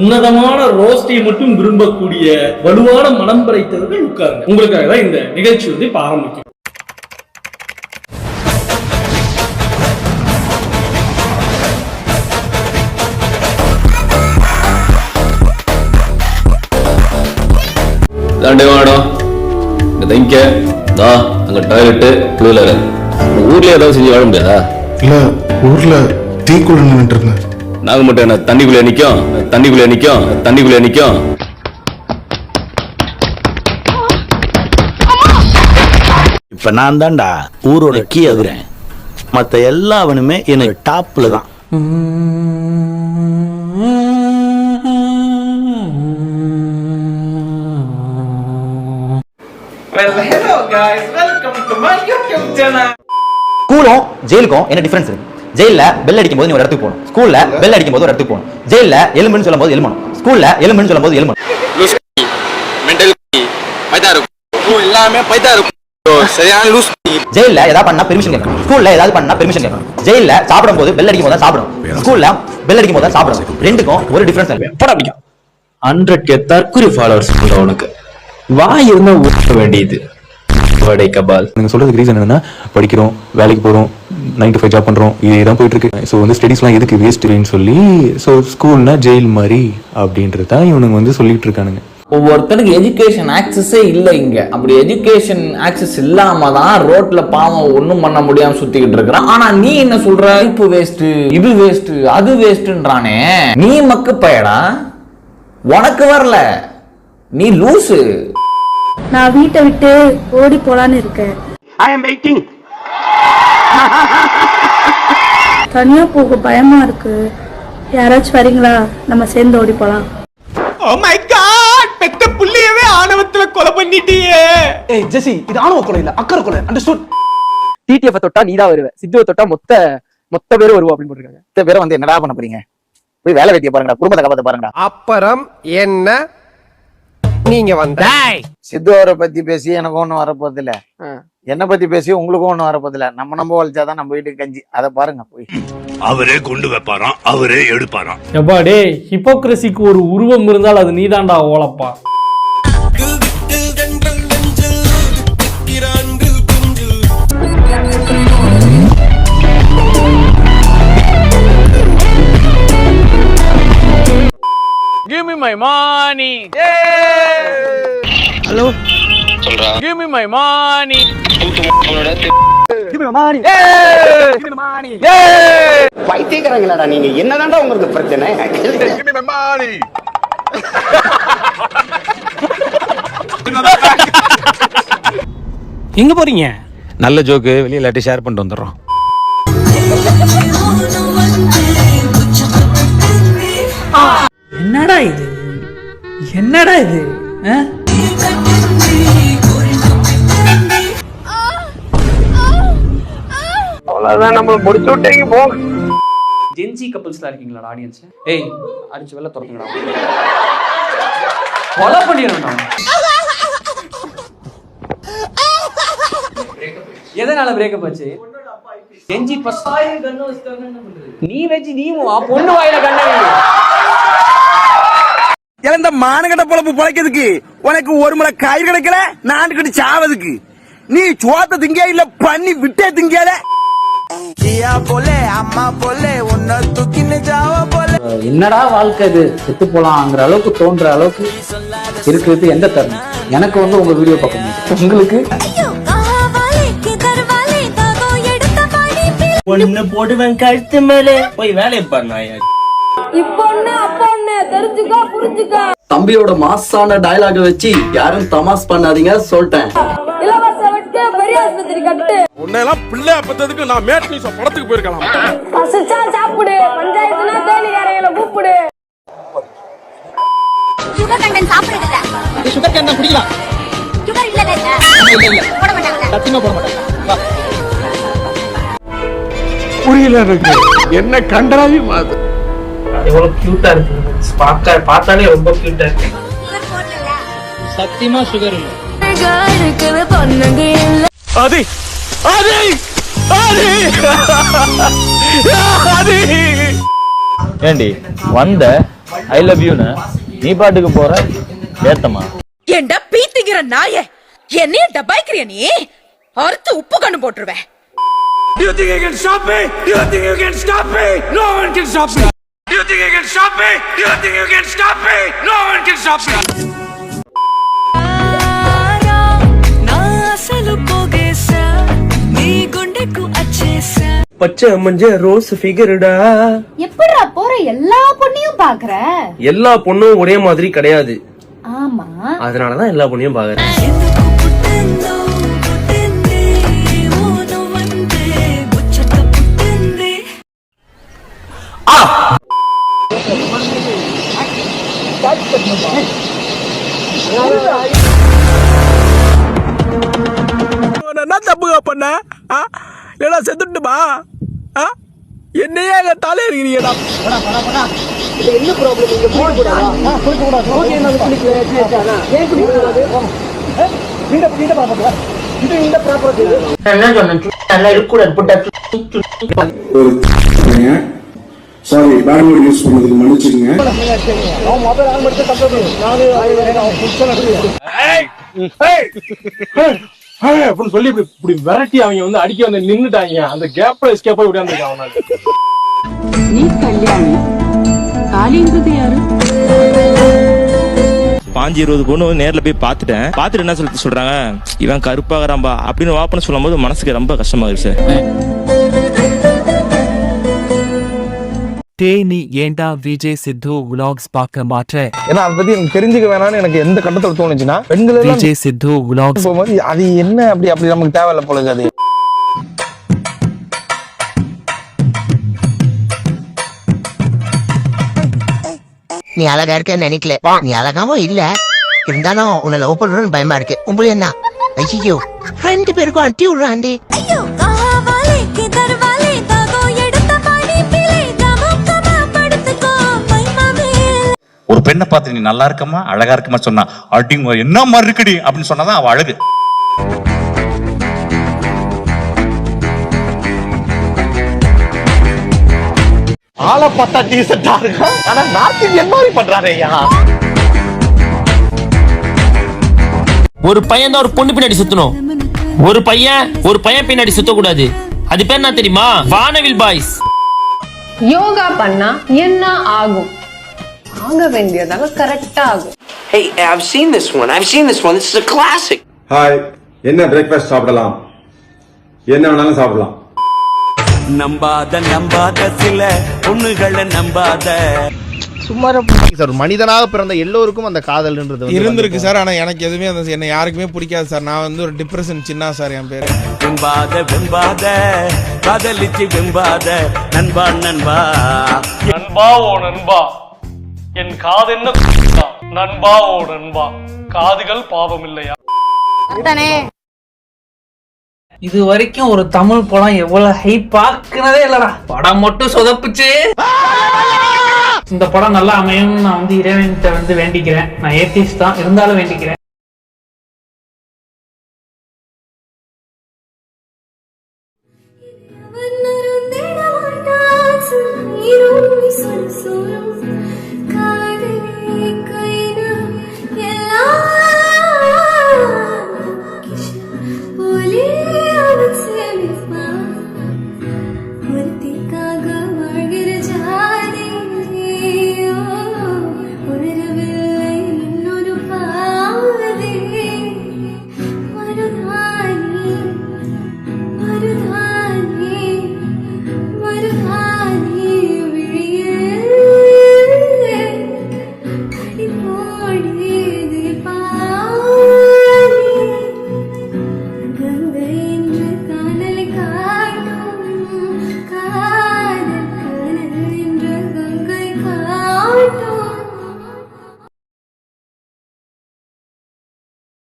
உன்னதமான ரோஸ்டை மட்டும் விரும்பக்கூடிய வலுவான மனம் படைத்தவர்கள் உட்காருங்க. உங்களுக்காக தான் இந்த நிகழ்ச்சி வந்து இப்ப ஆரம்பிக்கும். அங்க டாய்லெட் ஊர்ல ஏதாவது செஞ்சு வாழ முடியாதா? இல்ல ஊர்ல டீக்குள்ள நின்றுட்டு இருந்தேன். நாங்க மட்டும் என்ன தண்ணிக்குள்ள நிக்கும். இப்ப நான் தான்டா ஊரோட கீ ஆகுறேன். மத்த எல்லாவனுமே எனக்கு டாப்ல தான். Well, hello guys, welcome to my YouTube channel. ஸ்கூலும் ஜெயிலுக்கும் என்ன டிஃபரன்ஸ் இருக்கு? ஜெயில பெல் அடிக்கும் போது நீ ஒரு இடத்துக்கு போகணும், ஸ்கூல்ல பெல் அடிக்கும் போது ஒரு இடத்துக்கு போகணும். ஜெயில எலும்புன்னு சொல்லும் போது எலும்பணும், ஸ்கூல்ல எலும்புன்னு சொல்லும் போது எலும்பணும். எல்லாமே பைத்தா இருக்கும். சரியான லூஸ். ஜெயில ஏதாவது பண்ணா பெர்மிஷன் கேட்கணும், ஸ்கூல்ல ஏதாவது பண்ணா பெர்மிஷன் கேட்கணும். ஜெயில சாப்பிடும் போது பெல் அடிக்கும் போது தான் சாப்பிடணும், ஸ்கூல்ல பெல் அடிக்கும் போது தான் சாப்பிடணும். ரெண்டுக்கும் ஒரு டிஃபரன்ஸ் இருக்கு. படம் பிடிக்கும் 100K தற்குறி ஃபாலோவர்ஸ் உனக்கு வாய் இருந்தா ஊட்ட வேண்டியது. நீங்க சொல்றதுக்கு ரீசன் என்னன்னா, படிக்கிறோம், வேலைக்கு போறோம், 9 to 5 ஜாப் பண்றோம், இதுதான் போயிட்டு இருக்கு. ஸோ வந்து ஸ்டடீஸ்லாம் எதுக்கு வேஸ்ட்னு சொல்லி, ஸோ ஸ்கூல்னா ஜெயில் மாதிரி அப்படின்றது தான் இவனுங்க வந்து சொல்லிட்டு இருக்கானுங்க. ஒவ்வொருத்தருக்கு எஜுகேஷன் ஆக்சஸே இல்லை இங்க. அப்படி எஜுகேஷன் ஆக்சஸ் இல்லாம தான் ரோட்ல பாவம் ஒன்றும் பண்ண முடியாம சுத்திக்கிட்டு இருக்கிறான். ஆனா நீ என்ன சொல்ற? இப்போ வேஸ்ட், இது வேஸ்ட், அது வேஸ்ட்ன்றானே. நீ மக்கு பயடா, உனக்கு வரல, நீ லூசு. நான் வீட்டை விட்டு ஓடி போலான்னு இருக்கேன். தனியா போக பயமா இருக்கு. யாராச்சும் வரீங்களா? நம்ம சேர்ந்து ஓடி போலாம். Oh my god, பெத்த புள்ளியவே ஆணவத்துல கொலை பண்ணிட்டியே. ஏய் ஜெசி, இது ஆணவ கொலை இல்ல, அக்கறை கொலை. அண்டர்ஸ்டுட்? டிடிஎஃப் தொட்டா நீதான் வருவ, சித்துவ தொட்டா மொத்த பேரும் வருவா அப்படின்னு போட்டுருக்காங்க. மொத்த பேரை வந்து என்னடா பண்ண போறீங்க? போய் வேலை வெட்டிய பாருங்கடா, குடும்பத்தை காப்பாத்த பாருங்கடா. அப்புறம் என்ன நீங்க வந்த? சித்துவரை பத்தி பேசி எனக்கு ஒண்ணும் வரப்போறது இல்ல, என்ன பத்தி பேசி உங்களுக்கும் ஒண்ணும் வரப்போறது இல்ல. நம்ம வலிச்சாதான் நம்ம வீட்டுக்கு கஞ்சி. அதை பாருங்க போய். அவரே கொண்டு வைப்பாராம், அவரே எடுப்பாராம். எப்பா டே, ஹிப்போக்ரசிக்கு ஒரு உருவம் இருந்தால் அது நீதாண்டா ஓலப்பா. Give me my money. Hello சொல்றா. Give me my money. Give me my money. Give me my money. பைத்தியக்காரங்களாடா நீங்க. என்னதான்டா உங்களுக்கு பிரச்சனை? Give me my money. எங்க போறீங்க? நல்ல ஜோக்கு வெளியே எல்லாத்தையும் ஷேர் பண்ணிட்டு வந்துடுறோம். என்னடா இது? என்னடா இது? அவ்வளவுதான், நம்ம முடிச்சு விட்டீங்க போ. ஜென்சி கப்பிள்ஸ்லாம் இருக்கீங்களா ஆடியன்ஸ்? ஏய் அடிச்சு வெளில துரத்துங்கடா, கொலை பண்ணிடணும். எதனால பிரேக்கப் ஆச்சு? ஜென்சி நீ வச்சு நீ பொண்ணு வாயில கண்ண இழந்த மானகட்ட பொழப்பு பொழைக்கிறதுக்கு உனக்கு ஒரு முறை கயிறு கிடைக்கல, நான் கிட்ட சாவதுக்கு. நீ சோத்த திங்க இல்ல பண்ணி விட்டே திங்கல. என்னடா வாழ்க்கை இது? செத்து போலாங்கிற அளவுக்கு தோன்ற அளவுக்கு இருக்கிறது எந்த தருணம்? எனக்கு வந்து உங்க வீடியோ பார்க்கணும். உங்களுக்கு ஒண்ணு போடுவேன் கழுத்து மேலே போய் வேலையை பண்ண. தம்பியோட மாசான டயலாக வச்சு யாரும் தமாஸ் பண்ணாதீங்க சொல்லிட்டேன். உன்னெல்லாம் பிள்ளை பத்ததுக்கு நான் மேட் நியூஸ் படத்துக்கு போயிருக்கலாம். சாப்பிடு, பஞ்சாயத்துனா தேனிகாரங்களை கூப்பிடு. சுகர் கண்டென்ட் சாப்பிடுறதில்ல. சுகர் கண்டென்ட் குடிக்கலாம். சுகர் இல்ல போட மாட்டாங்க. சத்தியமா போட மாட்டாங்க. புரியல எனக்கு. என்ன கண்டராவி மாதிரி. எவ்வளவு கியூட்டா இருக்கு. பார்த்தாலே ரொம்ப கியூட்டா இருக்கு. சத்தியமா சுகர் இல்ல. அது அது அது ஏண்டி வந்த ஐ லவ் யூன்னு நீ பாட்டுக்கு போற ஏத்தமா ஏண்டா பீத்திக்கிற நாயே என்னைய டபாய்க்கிறிய நீ அறுத்து உப்பு கண்ணு போட்டுருவேன். You think you can stop me? You think you can stop me? No one can stop me. You think you can stop me? You think you can stop me? No one can stop me. பச்சை மஞ்ச rose ஃபிகர்டா. எப்படிடா போற எல்லா பொண்ணையும் பாக்குற? எல்லா பொண்ணும் ஒரே மாதிரி கிடையாது, ஆமா, அதனாலதான் எல்லா பொண்ணையும் பாக்குறேன். என்ன தப்புங்க பண்ண? இல்லடா செத்துட்டுமா? என்னையே அங்க தலை இருக்கிறீங்கடா. என்ன ப்ராப்ளம்? நீங்க குடிக்க ஓகே, நான் குடிக்கல. ஏன் குடிக்கூடாது? வீட பாப்பா. இந்த ப்ராப்பர்ட்டி என்ன சொன்னேன்? நல்லா இருக்கக்கூடாது. சாரி, பேங்க்ல யூஸ் பண்ணதுக்கு மன்னிச்சுக்கங்க. நான் மொபைல் ஆன் பண்ணிட்டு தந்தது நானே அப்படின்னு சொல்லி இப்படி விரட்டி அவங்க வந்து அடிக்க வந்து நின்னுட்டாங்க. அந்த கேப்ல எஸ்கேப் ஆகி விடாந்துருக்கான் அவனால. நீ கல்யாணி காலிங்கிறது யாரு? 5-20 பொண்ணு நேர்ல போய் பார்த்துட்டு என்ன சொல்றாங்க, இவன் கருப்பாகிறான்பா அப்படின்னு வாப்பன்னு சொல்லும் போது மனசுக்கு ரொம்ப கஷ்டமா இருக்கு சார். நீ ஏண்டா விஜய் சித்து விலாக்ஸ் பார்க்க மாட்டே? ஏன்னா அதை பத்தி எனக்கு தெரிஞ்சுக்க வேணாம்னு எனக்கு எந்த கட்டத்துல தோணுச்சுன்னா, பெண்கள் விஜய் சித்து விலாக்ஸ் போகும்போது அது என்ன அப்படி நமக்கு தேவையில்ல போல அது. நீ அழகா இருக்க நினைக்கல, நீ அழகாவும் இல்ல, இருந்தாலும் உன்னை லவ் பண்ணணும்னு பயமா இருக்கு. உங்களுக்கு என்ன? ஐயோ 2 பேருக்கும் அட்டி விடுறாண்டி. ஒரு பெண்ணை பார்த்து நீ நல்லா இருக்கமா அழகா இருக்கமா சொன்னா அடிங்க என்ன மாதிரி இருக்குடி அப்படின்னு சொன்னாதான் அவ அழகு. ஆளை பார்த்தா டீசெண்டா இருக்கா, ஆனா நார்த் இந்தியன் மாதிரி பண்றாரு ஐயா. ஒரு பையன் தான் ஒரு பொண்ணு பின்னாடி சுத்தணும், ஒரு பையன் பின்னாடி சுத்த கூடாது. அது பேர் என்ன தெரியுமா? வானவில் பாய்ஸ். யோகா பண்ணா என்ன ஆகும்? ஆக வேண்டியதாக கரெக்டா ஆகும். Hey, I've seen this one. This is a classic. Hi, என்ன பிரேக்ஃபாஸ்ட் சாப்பிடலாம்? என்ன வேணாலும் சாப்பிடலாம். நம்பாத சில பொண்ணுகளை நம்பாத. சும்மா சார், ஒரு மனிதனாக பிறந்த எல்லோருக்கும் அந்த காதல்ன்றது இருந்திருக்கு சார், ஆனா எனக்கு எதுவுமே அந்த என்ன யாருக்குமே பிடிக்காது சார். நான் வந்து ஒரு டிப்ரெஷன் சின்ன சார். என் பேரு வெம்பாத காதலிச்சு வெம்பாத நண்பா. ஓ நண்பா, என் காது என்ன நண்பா? ஓ நண்பா, காதுகள் பாவம் இல்லையா? இது வரைக்கும் ஒரு தமிழ் படம் எவ்வளவு ஹைப் ஆக்குனதே இல்லடா. படம் மட்டும் சொதப்புச்சு. இந்த படம் நல்லா அமையும் நான் வந்து இறைவன்கிட்ட வந்து வேண்டிக்கிறேன். நான் ஏத்திஸ்ட் தான் இருந்தாலும் வேண்டிக்கிறேன்.